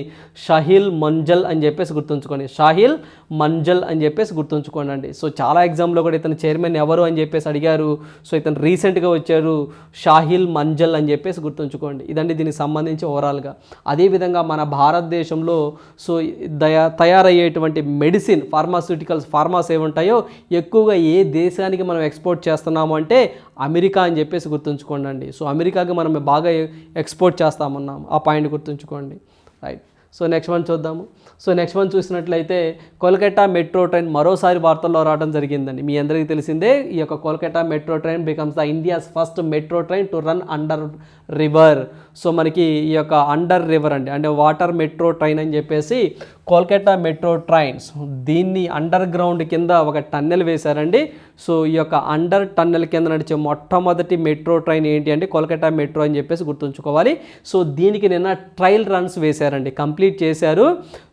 షాహిల్ మంజల్ అని చెప్పేసి గుర్తుంచుకోండి. షాహిల్ మంజల్ అని చెప్పేసి గుర్తుంచుకోండి అండి. సో చాలా ఎగ్జామ్లో కూడా ఇతను చైర్మన్ ఎవరు అని చెప్పేసి అడిగారు. సో ఇతను రీసెంట్గా వచ్చారు, షాహిల్ మంజల్ అని చెప్పేసి గుర్తుంచుకోండి. ఇదండి దీనికి సంబంధించి ఓవరాల్గా. అదేవిధంగా మన భారతదేశంలో తయారయ్యేటువంటి మెడిసిన్ ఫార్మాస్ ఏముంటాయో ఎక్కువగా ఏ దేశానికి మనం ఎక్స్పోర్ట్ చేస్తున్నాము అంటే అమెరికా అని చెప్పేసి గుర్తుంచుకోండి అండి. సో అమెరికాకి మనం బాగా ఎక్స్పోర్ట్ చేస్తామన్నాము, ఆ పాయింట్ గుర్తుంచుకోండి. రైట్. సో నెక్స్ట్ వన్ చూద్దాము. సో నెక్స్ట్ వన్ చూసినట్లయితే కోల్కతా మెట్రో ట్రైన్ మరోసారి వార్తల్లో రావడం జరిగిందండి. మీ అందరికీ తెలిసిందే ఈ యొక్క Kolkata metro train becomes the India's first metro train to run under river. So మనకి ఈ యొక్క అండర్ రివర్ అంటే వాటర్ మెట్రో ట్రైన్ అని చెప్పేసి కోల్కతా మెట్రో ట్రైన్స్ దీన్ని అండర్ గ్రౌండ్ కింద ఒక టన్నెల్ వేశారండి. సో ఈ యొక్క అండర్ టన్నెల్ కింద నడిచే మొట్టమొదటి మెట్రో ట్రైన్ ఏంటి అంటే కోల్కతా మెట్రో అని చెప్పేసి గుర్తుంచుకోవాలి. సో దీనికి నిన్న ట్రయల్ రన్స్ వేశారండి, కంప్లీట్ చేశారు.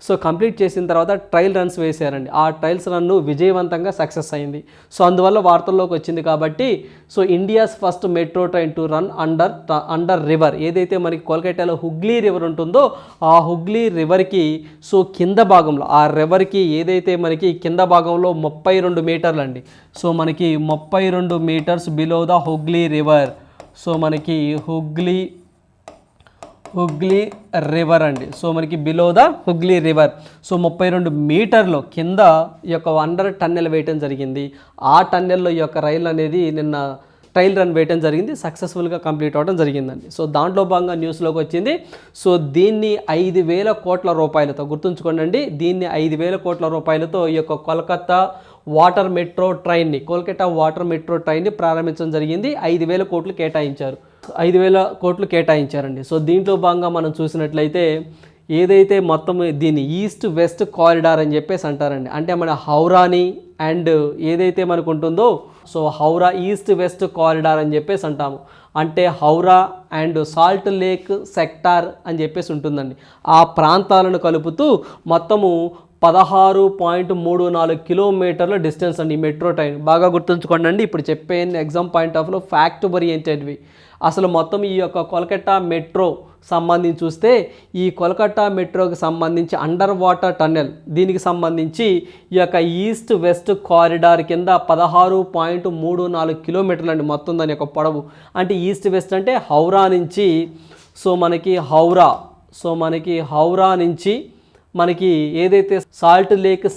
సో కంప్లీట్ చేసిన తర్వాత ట్రయల్ రన్స్ వేశారండి. ఆ ట్రయల్స్ రన్ విజయవంతంగా సక్సెస్ అయింది. సో అందువల్ల వార్తల్లోకి వచ్చింది కాబట్టి so India's first metro train to run under river. ఏదైతే మనకి కోల్కతాలో హుగ్లీ రివర్ ఉంటుందో ఆ హుగ్లీ రివర్కి సో కింద భాగంలో ఆ రివర్కి ఏదైతే మనకి కింద భాగంలో 32 మీటర్లు అండి. సో మనకి 32 metres below the Hooghly river. So మనకి హుగ్లీ రివర్ అండి. సో మనకి below the Hooghly river. So 32 మీటర్లు కింద ఈ యొక్క అండర్ టన్నెల్ వేయటం జరిగింది. ఆ టన్నెల్లో ఈ యొక్క రైలు అనేది నిన్న ట్రయల్ రన్ వేయటం జరిగింది, సక్సెస్ఫుల్గా కంప్లీట్ అవ్వడం జరిగిందండి. సో దాంట్లో భాగంగా న్యూస్లోకి వచ్చింది. సో దీన్ని 5,000 కోట్ల రూపాయలతో గుర్తుంచుకోండి. దీన్ని 5,000 కోట్ల రూపాయలతో ఈ యొక్క కోల్కతా వాటర్ మెట్రో ట్రైన్ని ప్రారంభించడం జరిగింది. 5,000 కోట్లు కేటాయించారు. 5,000 కోట్లు కేటాయించారండి. సో దీంట్లో భాగంగా మనం చూసినట్లయితే ఏదైతే మొత్తం దీన్ని ఈస్ట్ వెస్ట్ కారిడార్ అని చెప్పేసి అంటారండి. అంటే మన హౌరాని అండ్ ఏదైతే మనకు ఉంటుందో so Howrah east west corridor అని చెప్పేసి అంటాము. అంటే Howrah and salt lake sector అని చెప్పేసి ఉంటుందండి. ఆ ప్రాంతాలను కలుపుతూ మొత్తము 16.34 కిలోమీటర్ల డిస్టెన్స్ అండి ఈ మెట్రో ట్రైన్. బాగా గుర్తుంచుకోండి అండి. ఇప్పుడు చెప్పే ఎగ్జామ్ పాయింట్ ఆఫ్లో ఫ్యాక్ట్ ఓరియంటెడ్వి. అసలు మొత్తం ఈ యొక్క కోల్కతా మెట్రో సంబంధించి చూస్తే ఈ కోల్కతా మెట్రోకి సంబంధించి అండర్ వాటర్ టన్నెల్ దీనికి సంబంధించి ఈ యొక్క ఈస్ట్ వెస్ట్ కారిడార్ కింద 16.34 కిలోమీటర్లు అండి మొత్తం దాని యొక్క పొడవు. అంటే ఈస్ట్ వెస్ట్ అంటే హౌరా నుంచి మనకి హౌరా నుంచి మనకి ఏదైతే సాల్ట్ లేక్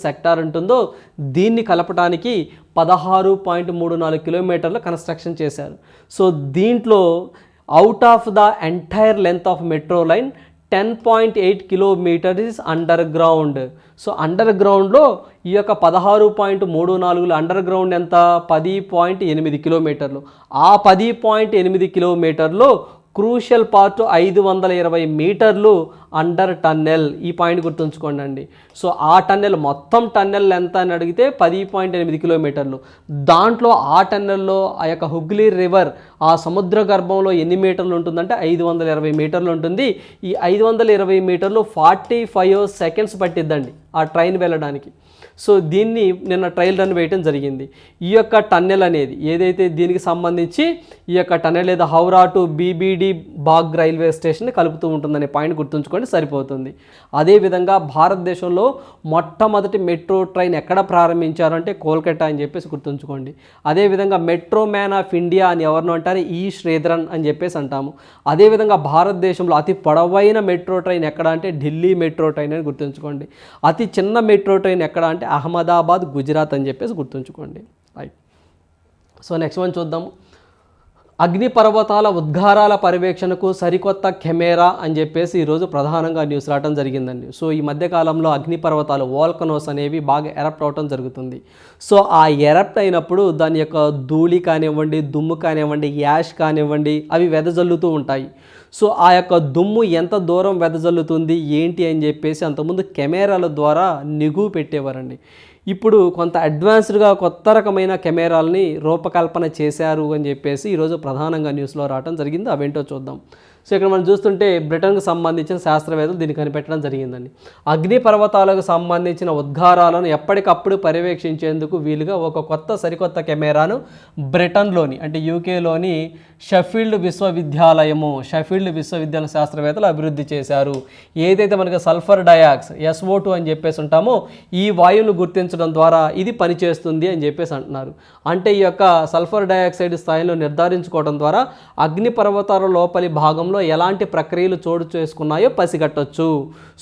సెక్టార్ ఉంటుందో దీన్ని కలపడానికి 16.34 కిలోమీటర్ల కన్స్ట్రక్షన్ చేశారు. సో దీంట్లో out of the entire length of metro line 10.8 kilometre is underground. So అండర్ గ్రౌండ్లో ఈ యొక్క 16.34 అండర్ గ్రౌండ్ ఎంత 10.8 కిలోమీటర్లు. ఆ 10.8 కిలోమీటర్లో క్రూషియల్ పార్ట్ 520 మీటర్లు అండర్ టన్నెల్. ఈ పాయింట్ గుర్తుంచుకోండి అండి. సో ఆ టన్నెల్ మొత్తం టన్నెల్ ఎంత అని అడిగితే 10.8 కిలోమీటర్లు. దాంట్లో ఆ టన్నెల్లో ఆ యొక్క హుగ్లీ రివర్ ఆ సముద్ర గర్భంలో ఎన్ని మీటర్లు ఉంటుందంటే 520 మీటర్లు ఉంటుంది. ఈ 520 మీటర్లు 45 సెకండ్స్ పట్టిద్దండి ఆ ట్రైన్ వెళ్ళడానికి. సో దీన్ని నిన్న ట్రయల్ రన్ వేయటం జరిగింది. ఈ యొక్క టన్నెల్ అనేది ఏదైతే దీనికి సంబంధించి ఈ యొక్క టన్నెల్ లేదా Howrah to BBD Bagh railway station కలుపుతూ ఉంటుందనే పాయింట్ గుర్తుంచుకోండి సరిపోతుంది. అదేవిధంగా భారతదేశంలో మొట్టమొదటి మెట్రో ట్రైన్ ఎక్కడ ప్రారంభించారంటే కోల్కతా అని చెప్పేసి గుర్తుంచుకోండి. అదేవిధంగా మెట్రో మ్యాన్ ఆఫ్ ఇండియా అని ఎవరినో అంటారు ఈ శ్రీధరన్ అని చెప్పేసి అంటాము. అదేవిధంగా భారతదేశంలో అతి పొడవైన మెట్రో ట్రైన్ ఎక్కడ అంటే ఢిల్లీ మెట్రో ట్రైన్ అని గుర్తుంచుకోండి. అతి చిన్న మెట్రో ట్రైన్ ఎక్కడ అంటే అహ్మదాబాద్ గుజరాత్ అని చెప్పేసి గుర్తుంచుకోండి. రైట్. సో నెక్స్ట్ వన్ చూద్దాము. అగ్నిపర్వతాల ఉద్గారాల పర్యవేక్షణకు సరికొత్త కెమెరా అని చెప్పేసి ఈరోజు ప్రధానంగా న్యూస్ రావడం జరిగిందండి. సో ఈ మధ్యకాలంలో అగ్నిపర్వతాలు వోల్కనోస్ అనేవి బాగా ఎరప్ట్ అవటం జరుగుతుంది. సో ఆ ఎరప్ట్ అయినప్పుడు దాని యొక్క ధూళి కానివ్వండి, దుమ్ము కానివ్వండి, యాష్ కానివ్వండి, అవి వెదజల్లుతూ ఉంటాయి. సో ఆ యొక్క దుమ్ము ఎంత దూరం వెదజల్లుతుంది ఏంటి అని చెప్పేసి అంతకుముందు కెమెరాల ద్వారా నిఘు పెట్టేవారండి. ఇప్పుడు కొంత అడ్వాన్స్డ్గా కొత్త రకమైన కెమెరాలని రూపకల్పన చేశారు అని చెప్పేసి ఈరోజు ప్రధానంగా న్యూస్లో రావడం జరిగింది. అవేంటో చూద్దాం. సో ఇక్కడ మనం చూస్తుంటే బ్రిటన్కు సంబంధించిన శాస్త్రవేత్తలు దీన్ని కనిపెట్టడం జరిగిందండి. అగ్నిపర్వతాలకు సంబంధించిన ఉద్గారాలను ఎప్పటికప్పుడు పర్యవేక్షించేందుకు వీలుగా ఒక సరికొత్త కెమెరాను బ్రిటన్లోని అంటే యూకేలోని షెఫీల్డ్ విశ్వవిద్యాలయం శాస్త్రవేత్తలు అభివృద్ధి చేశారు. ఏదైతే మనకి సల్ఫర్ డయాక్స్ SO2 అని చెప్పేసి ఉంటామో ఈ వాయువును గుర్తించడం ద్వారా ఇది పనిచేస్తుంది అని చెప్పేసి అంటున్నారు. అంటే ఈ యొక్క సల్ఫర్ డయాక్సైడ్ స్థాయిలో నిర్ధారించుకోవడం ద్వారా అగ్నిపర్వతాల లోపలి భాగంలో ఎలాంటి ప్రక్రియలు చోటు చేసుకున్నాయో పసిగట్టొచ్చు.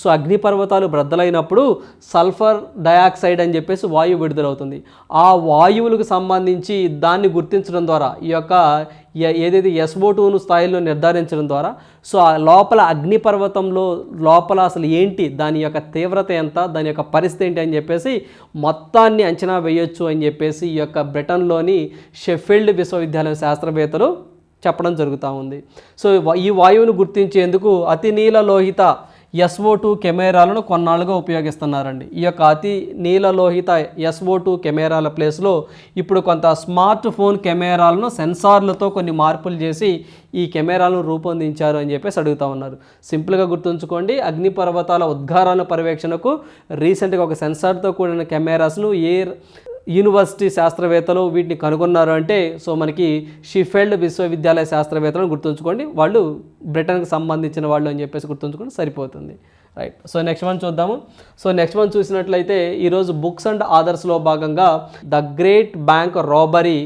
సో అగ్నిపర్వతాలు బ్రద్దలైనప్పుడు సల్ఫర్ డయాక్సైడ్ అని చెప్పేసి వాయువు విడుదలవుతుంది. ఆ వాయువులకు సంబంధించి దాన్ని గుర్తించడం ద్వారా ఈ యొక్క ఏదైతే SO2 స్థాయిలో నిర్ధారించడం ద్వారా సో ఆ లోపల అగ్నిపర్వతంలో లోపల అసలు ఏంటి, దాని యొక్క తీవ్రత ఎంత, దాని యొక్క పరిస్థితి ఏంటి అని చెప్పేసి మొత్తాన్ని అంచనా వేయొచ్చు అని చెప్పేసి ఈ యొక్క బ్రిటన్లోని షెఫీల్డ్ విశ్వవిద్యాలయం శాస్త్రవేత్తలు చెప్పడం జరుగుతూ ఉంది. సో ఈ వాయువును గుర్తించేందుకు అతి నీలలోహిత SO2 కెమెరాలను కొన్నాళ్ళుగా ఉపయోగిస్తున్నారండి. ఈ యొక్క అతి నీలలోహిత SO2 కెమెరాల ప్లేస్లో ఇప్పుడు కొంత స్మార్ట్ ఫోన్ కెమెరాలను సెన్సార్లతో కొన్ని మార్పులు చేసి ఈ కెమెరాలను రూపొందించారు అని చెప్పేసి అడుగుతూ ఉన్నారు. సింపుల్గా గుర్తుంచుకోండి, అగ్నిపర్వతాల ఉద్గారాల పర్యవేక్షణకు రీసెంట్గా ఒక సెన్సార్తో కూడిన కెమెరాస్ను యూనివర్సిటీ శాస్త్రవేత్తలు వీటిని కనుగొన్నారు అంటే సో మనకి షెఫీల్డ్ విశ్వవిద్యాలయ శాస్త్రవేత్తలను గుర్తుంచుకోండి, వాళ్ళు బ్రిటన్కి సంబంధించిన వాళ్ళు అని చెప్పేసి గుర్తుంచుకోండి, సరిపోతుంది. రైట్. సో నెక్స్ట్ వన్ చూద్దాము. సో నెక్స్ట్ వన్ చూసినట్లయితే ఈరోజు బుక్స్ అండ్ ఆథర్స్లో భాగంగా the great bank robbery,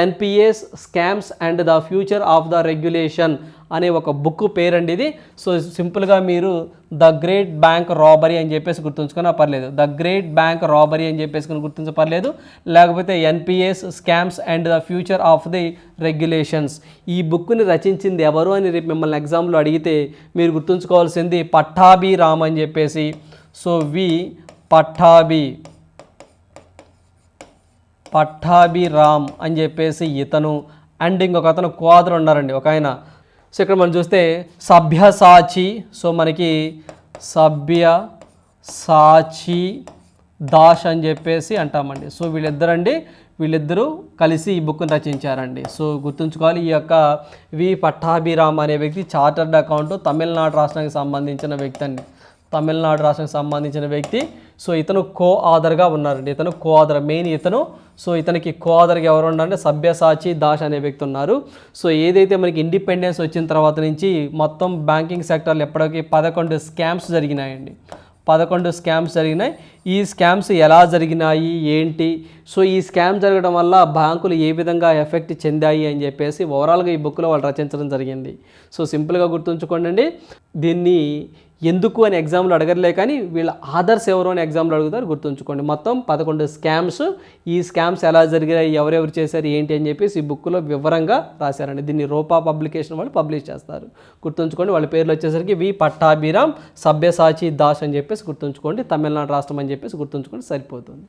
NPS scams and the future of the regulation అనే ఒక బుక్ పేరండి ఇది. సో సింపుల్గా మీరు ద గ్రేట్ బ్యాంక్ రాబరీ అని చెప్పేసి గుర్తుంచుకున్నా పర్లేదు, ద గ్రేట్ బ్యాంక్ రాబరీ అని చెప్పేసి గుర్తించపర్లేదు, లేకపోతే NPS scams and the future of the regulations. ఈ బుక్ని రచించింది ఎవరు అని రేపు మిమ్మల్ని ఎగ్జామ్లో అడిగితే మీరు గుర్తుంచుకోవాల్సింది పట్టాభి రామ్ అని చెప్పేసి. సో పట్టాభి రామ్ అని చెప్పేసి ఇతను అండ్ ఇంకొక అతను కోఆథర్ ఉన్నారండి ఒక ఆయన. సో ఇక్కడ మనం చూస్తే సభ్యసాచి, సో మనకి సభ్యసాచి దాస్ అని చెప్పేసి అంటామండి. సో వీళ్ళిద్దరూ కలిసి ఈ బుక్ని రచించారండి. సో గుర్తుంచుకోవాలి, ఈ యొక్క పట్టాభిరామ్ అనే వ్యక్తి చార్టర్డ్ అకౌంట్ తమిళనాడు రాష్ట్రానికి సంబంధించిన వ్యక్తి అండి, తమిళనాడు రాష్ట్రానికి సంబంధించిన వ్యక్తి. సో ఇతను కో-ఆథర్గా ఉన్నారండి, ఇతను కో-ఆథర్ మెయిన్ ఇతను. సో ఇతనికి కో-ఆథర్గా ఎవరు ఉన్నారంటే సభ్యసాచి దాస్ అనే వ్యక్తి ఉన్నారు. సో ఏదైతే మనకి ఇండిపెండెన్స్ వచ్చిన తర్వాత నుంచి మొత్తం బ్యాంకింగ్ సెక్టర్లో ఎప్పటికీ 11 స్కామ్స్ జరిగినాయండి, 11 స్కామ్స్ జరిగినాయి. ఈ స్కామ్స్ ఎలా జరిగినాయి ఏంటి, సో ఈ స్కామ్ జరగడం వల్ల బ్యాంకులు ఏ విధంగా ఎఫెక్ట్ చెందాయి అని చెప్పేసి ఓవరాల్గా ఈ బుక్లో వాళ్ళు రచించడం జరిగింది. సో సింపుల్గా గుర్తుంచుకోండి, దీన్ని ఎందుకు అని ఎగ్జామ్లో అడగలే కానీ వీళ్ళ ఆథర్స్ ఎవరు అని ఎగ్జామ్లో అడుగుతారు, గుర్తుంచుకోండి. మొత్తం 11 స్కామ్స్, ఈ స్కామ్స్ ఎలా జరిగాయి, ఎవరెవరు చేశారు ఏంటి అని చెప్పేసి ఈ బుక్లో వివరంగా రాశారండి. దీన్ని రూపా పబ్లికేషన్ వాళ్ళు పబ్లిష్ చేస్తారు, గుర్తుంచుకోండి. వాళ్ళ పేర్లు వచ్చేసరికి పట్టాభిరామ్, సభ్యసాచి దాస్ అని చెప్పేసి గుర్తుంచుకోండి, తమిళనాడు రాష్ట్రం అని చెప్పేసి గుర్తుంచుకోండి, సరిపోతుంది.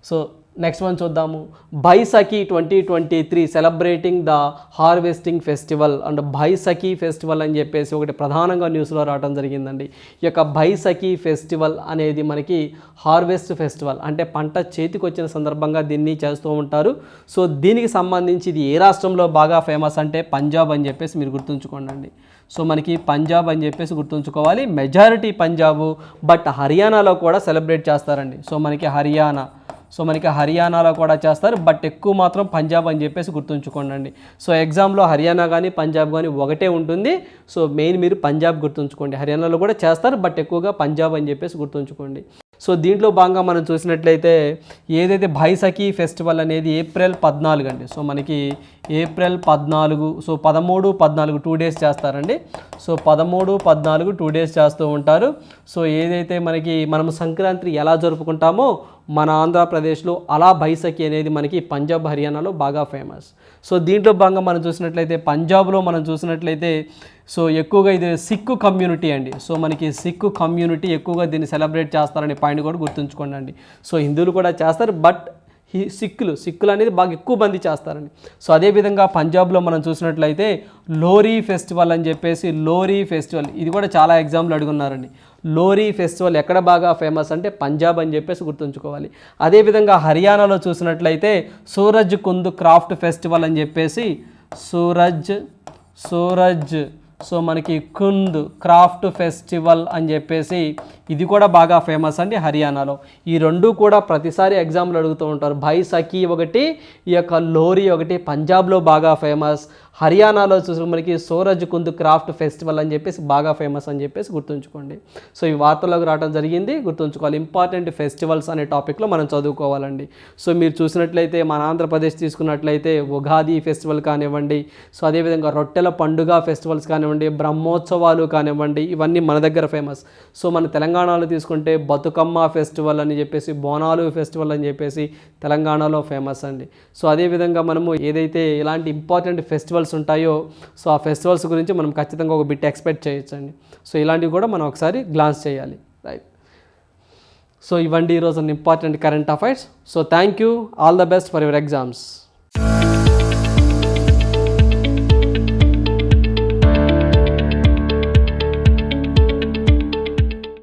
సో నెక్స్ట్ వన్ చూద్దాము. Baisakhi 2023 celebrating the harvesting festival and Baisakhi festival అని చెప్పేసి ఒకటి ప్రధానంగా న్యూస్లో రావడం జరిగిందండి. ఈ యొక్క బైసఖీ ఫెస్టివల్ అనేది మనకి హార్వెస్ట్ ఫెస్టివల్, అంటే పంట చేతికి వచ్చిన సందర్భంగా దీన్ని చేస్తూ ఉంటారు. సో దీనికి సంబంధించి ఇది ఏ రాష్ట్రంలో బాగా ఫేమస్ అంటే పంజాబ్ అని చెప్పేసి మీరు గుర్తుంచుకోండి. సో మనకి పంజాబ్ అని చెప్పేసి గుర్తుంచుకోవాలి, మెజారిటీ పంజాబు, బట్ హర్యానాలో కూడా సెలబ్రేట్ చేస్తారండి. సో మనకి హర్యానాలో కూడా చేస్తారు, బట్ ఎక్కువ మాత్రం పంజాబ్ అని చెప్పేసి గుర్తుంచుకోండి. సో ఎగ్జామ్లో హర్యానా కానీ పంజాబ్ కానీ ఒకటే ఉంటుంది. సో మెయిన్ మీరు పంజాబ్ గుర్తుంచుకోండి, హర్యానాలో కూడా చేస్తారు బట్ ఎక్కువగా పంజాబ్ అని చెప్పేసి గుర్తుంచుకోండి. సో దీంట్లో భాగంగా మనం చూసినట్లయితే ఏదైతే బైసఖీ ఫెస్టివల్ అనేది ఏప్రిల్ 14 అండి. సో మనకి ఏప్రిల్ 14, సో 13, 14 2 డేస్ చేస్తారండి. సో 13, 14 2 డేస్ చేస్తూ ఉంటారు. సో ఏదైతే మనం సంక్రాంతి ఎలా జరుపుకుంటామో మన ఆంధ్రప్రదేశ్లో అలా బైసఖి అనేది మనకి పంజాబ్ హర్యానాలో బాగా ఫేమస్. సో దీంట్లో భాగంగా మనం చూసినట్లయితే పంజాబ్లో మనం చూసినట్లయితే సో ఎక్కువగా ఇది సిక్కు కమ్యూనిటీ అండి. సో మనకి సిక్కు కమ్యూనిటీ ఎక్కువగా దీన్ని సెలబ్రేట్ చేస్తారనే పాయింట్ కూడా గుర్తుంచుకోండి అండి. సో హిందువులు కూడా చేస్తారు, బట్ సిక్కులు అనేది బాగా ఎక్కువ మంది చేస్తారండి. సో అదేవిధంగా పంజాబ్లో మనం చూసినట్లయితే లోరీ ఫెస్టివల్ అని చెప్పేసి, లోరీ ఫెస్టివల్ ఇది కూడా చాలా ఎగ్జాంపుల్ అడుగున్నారండి. లోరీ ఫెస్టివల్ ఎక్కడ బాగా ఫేమస్ అంటే పంజాబ్ అని చెప్పేసి గుర్తుంచుకోవాలి. అదేవిధంగా హర్యానాలో చూసినట్లయితే సూరజ్ కుంద్ క్రాఫ్ట్ ఫెస్టివల్ అని చెప్పేసి, సూరజ్ సో మనకి కుంద్ క్రాఫ్ట్ ఫెస్టివల్ అని చెప్పేసి ఇది కూడా బాగా ఫేమస్ అండి హర్యానాలో. ఈ రెండు కూడా ప్రతిసారి ఎగ్జామ్లు అడుగుతూ ఉంటారు. బైసఖి ఒకటి, ఈ యొక్క లోరీ ఒకటి పంజాబ్లో బాగా ఫేమస్, హర్యానాలో చూసి మనకి సూరజ్ కుంద్ క్రాఫ్ట్ ఫెస్టివల్ అని చెప్పేసి బాగా ఫేమస్ అని చెప్పేసి గుర్తుంచుకోండి. సో ఈ వార్తల్లోకి రావడం జరిగింది, గుర్తుంచుకోవాలి. ఇంపార్టెంట్ ఫెస్టివల్స్ అనే టాపిక్లో మనం చదువుకోవాలండి. సో మీరు చూసినట్లయితే మన ఆంధ్రప్రదేశ్ తీసుకున్నట్లయితే ఉగాది ఫెస్టివల్ కానివ్వండి, సో అదేవిధంగా రొట్టెల పండుగ ఫెస్టివల్స్ కానివ్వండి, బ్రహ్మోత్సవాలు కానివ్వండి, ఇవన్నీ మన దగ్గర ఫేమస్. సో మన తెలంగాణలో తీసుకుంటే బతుకమ్మ ఫెస్టివల్ అని చెప్పేసి, బోనాలు ఫెస్టివల్ అని చెప్పేసి తెలంగాణలో ఫేమస్ అండి. సో అదేవిధంగా మనము ఏదైతే ఇలాంటి ఇంపార్టెంట్ ఫెస్టివల్స్ ఉంటాయో సో ఆ ఫెస్టివల్స్ గురించి మనం ఖచ్చితంగా ఒక బిట్ ఎక్స్పెక్ట్ చేయొచ్చండి. సో ఇలాంటివి కూడా మనం ఒకసారి గ్లాన్స్ చేయాలి, రైట్. సో ఇవండి ఈరోజు important current affairs. So thank you, all the best for your exams.